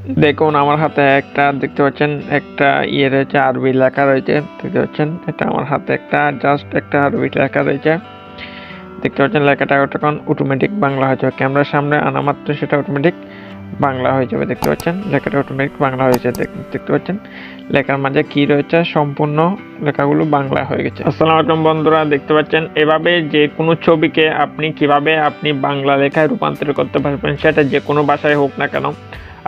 দেখুন আমার হাতে একটা দেখতে পাচ্ছেন একটা রয়েছে, আরবি লেখা রয়েছে দেখতে পাচ্ছেন। এটা আমার হাতে জাস্ট একটা আরবি লেখা রয়েছে দেখতে পাচ্ছেন। লেখাটা তখন অটোমেটিক বাংলা হয়ে যাবে, ক্যামেরার সামনে আনা মাত্র সেটা অটোমেটিক বাংলা হয়ে যাবে দেখতে পাচ্ছেন। লেখাটা অটোমেটিক বাংলা হয়েছে দেখতে পাচ্ছেন। লেখার মাঝে কি রয়েছে সম্পূর্ণ লেখাগুলো বাংলা হয়ে গেছে। আসসালামু আলাইকুম বন্ধুরা, দেখতে পাচ্ছেন এভাবে যে কোনো ছবিকে আপনি কিভাবে বাংলা লেখায় রূপান্তর করতে পারবেন, সেটা যে কোনো ভাষায় হোক না কেন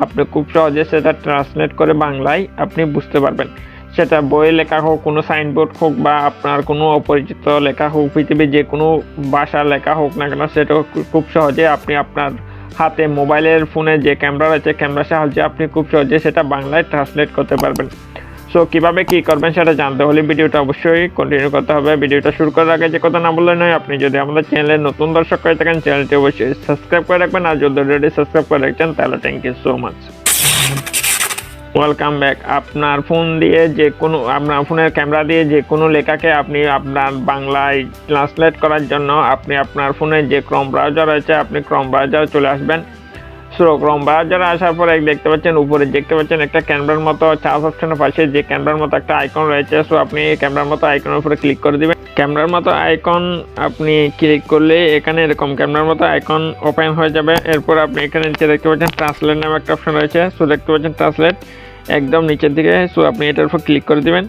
আপনি খুব সহজে সেটা ট্রান্সলেট করে বাংলায় আপনি বুঝতে পারবেন। সেটা বইয়ে লেখা হোক, কোনো সাইনবোর্ড হোক, বা আপনার কোনো অপরিচিত লেখা হোক, পৃথিবীর যে কোনো ভাষা লেখা হোক না কেন সেটা খুব সহজে আপনি আপনার হাতে মোবাইলের ফোনে যে ক্যামেরা রয়েছে ক্যামেরার সাহায্যে আপনি খুব সহজে সেটা বাংলায় ট্রান্সলেট করতে পারবেন। সো কীভাবে কী করবেন সেটা জানতে হলে ভিডিওটা অবশ্যই কন্টিনিউ করতে হবে। ভিডিওটা শুরু করার আগে যে কথা না বললে নয়, আপনি যদি আমাদের চ্যানেলের নতুন দর্শক হয়ে থাকেন চ্যানেলটি অবশ্যই সাবস্ক্রাইব করে রাখবেন, আর যদি অলরেডি সাবস্ক্রাইব করে রাখছেন তাহলে thank you so much. Welcome back. আপনার ফোন দিয়ে যে কোনো আপনার ফোনের ক্যামেরা দিয়ে যে কোনো লেখাকে আপনি আপনার বাংলায় ট্রান্সলেট করার জন্য আপনি আপনার ফোনে যে ক্রোম ব্রাউজার রয়েছে আপনি ক্রোম ব্রাউজারে চলে আসবেন। সো ক্রোম ব্রাউজারে আসার পরে দেখতে পাচ্ছেন উপরে দেখতে পাচ্ছেন একটা ক্যামেরার মতো চার্জ অপশনের পাশে যে ক্যামেরার মতো একটা আইকন রয়েছে। সো আপনি এই ক্যামেরার মতো আইকনের উপরে ক্লিক করে দিবেন। ক্যামেরার মতো আইকন আপনি ক্লিক করলে এখানে এরকম ক্যামেরার মতো আইকন ওপেন হয়ে যাবে। এরপর আপনি এখানে নিচে দেখতে পাচ্ছেন ট্রান্সলেট নামে একটা অপশন রয়েছে। সো দেখতে পাচ্ছেন ট্রান্সলেট একদম নিচের দিকে। সো আপনি এটার উপর ক্লিক করে দিবেন।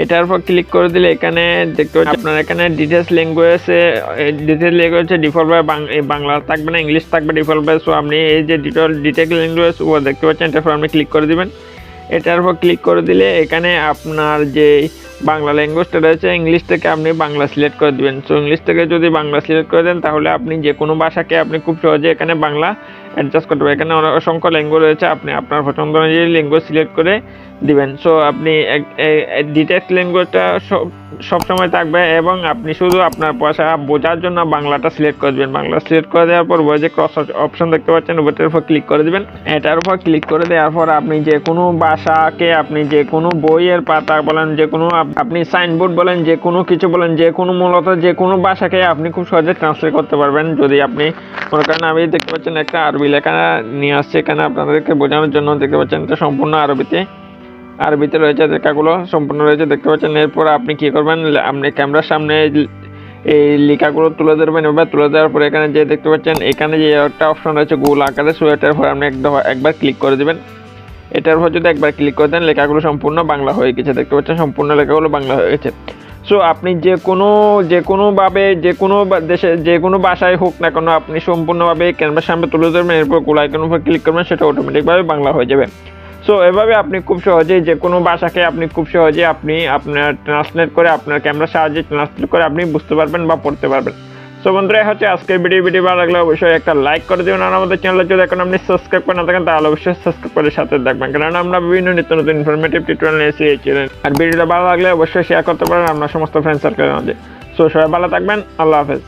এটার উপর ক্লিক করে দিলে এখানে দেখতে পাচ্ছেন আপনার এখানে ডিটেলস ল্যাঙ্গুয়েজে ডিফল্ট বাংলা থাকবে না, ইংলিশ থাকবে ডিফল্ট। সো আপনি এই যে ডিটেল ল্যাঙ্গুয়েজ ও দেখতে পাচ্ছেন এটার উপর আপনি ক্লিক করে দিবেন। এটার উপর ক্লিক করে দিলে এখানে আপনার যে বাংলা ল্যাঙ্গুয়েজটা রয়েছে ইংলিশ থেকে আপনি বাংলা সিলেক্ট করে দিবেন। সো ইংলিশ থেকে যদি বাংলা সিলেক্ট করে দেন তাহলে আপনি যে কোনো ভাষাকে আপনি খুব সহজে এখানে বাংলা অ্যাডজাস্ট করতে পারবেন। এখানে অসংখ্য ল্যাঙ্গুয়েজ রয়েছে, আপনি আপনার পছন্দ অনুযায়ী ল্যাঙ্গুয়েজ সিলেক্ট করে দিবেন। সো আপনি ডিটেক্ট ল্যাঙ্গুয়েজটা সবসময় থাকবে এবং আপনি শুধু আপনার ভাষা বোঝার জন্য বাংলাটা সিলেক্ট করে দেবেন। বাংলা সিলেক্ট করে দেওয়ার পর যে ক্রস অপশন দেখতে পাচ্ছেন ওটার উপর ক্লিক করে দিবেন। এটার উপর ক্লিক করে দেওয়ার পর আপনি যে কোনো ভাষাকে আপনি যে কোনো বইয়ের পাতা বলেন, যে কোনো আপনি সাইনবোর্ড বলেন, যে কোনো কিছু বলেন, যে কোনো মূলত যে কোনো ভাষাকে আপনি খুব সহজে ট্রান্সলেট করতে পারবেন। যদি আপনি মনে করেন আমি দেখতে পাচ্ছেন একটা আরবি লেখা নিয়ে আসছে এখানে আপনাদেরকে বোঝানোর জন্য। দেখতে পাচ্ছেন এটা সম্পূর্ণ আরবিতে রয়েছে, লেখাগুলো সম্পূর্ণ রয়েছে দেখতে পাচ্ছেন। এরপর আপনি কি করবেন, আপনি ক্যামেরার সামনে এই লেখাগুলো তুলে ধরবেন। এবার তুলে দেওয়ার পরে এখানে যে দেখতে পাচ্ছেন এখানে যে একটা অপশন রয়েছে গোল আকারে, সো এটার উপর আপনি একবার ক্লিক করে দেবেন। এটার উপর যদি একবার ক্লিক করে দেন লেখাগুলো সম্পূর্ণ বাংলা হয়ে গেছে দেখতে পাচ্ছেন, সম্পূর্ণ লেখাগুলো বাংলা হয়ে গেছে। সো আপনি যে কোনোভাবে যে কোনো দেশে যে কোনো ভাষায় হোক না কেন আপনি সম্পূর্ণভাবে ক্যামেরার সামনে তুলে ধরবেন, এরপর গোল আইকনের উপর ক্লিক করবেন, সেটা অটোমেটিকভাবে বাংলা হয়ে যাবে। সো এভাবে আপনি খুব সহজেই যে কোনো ভাষাকে আপনি খুব সহজে আপনি আপনার ট্রান্সলেট করে আপনার ক্যামেরার সাহায্যে ট্রান্সলেট করে আপনি বুঝতে পারবেন বা পড়তে পারবেন। সো বন্ধুরা হচ্ছে আজকের ভিডিও ভালো লাগলে অবশ্যই একটা লাইক করে দেবেন, আর আমাদের চ্যানেলে যদি এখন আপনি সাবস্ক্রাইব করে না থাকেন তাহলে অবশ্যই সাবস্ক্রাইব করে সাথে থাকবেন, কারণ আমরা বিভিন্ন নিত্য নতুন ইনফরমেটিভ টিউটোরিয়াল নিয়ে এসে এই চ্যানেল। আর ভিডিওটা ভালো লাগলে অবশ্যই শেয়ার করতে পারেন আপনার সমস্ত ফ্রেন্ড সার্কেলের মধ্যে। সো সবাই ভালো থাকবেন, আল্লাহ হাফেজ।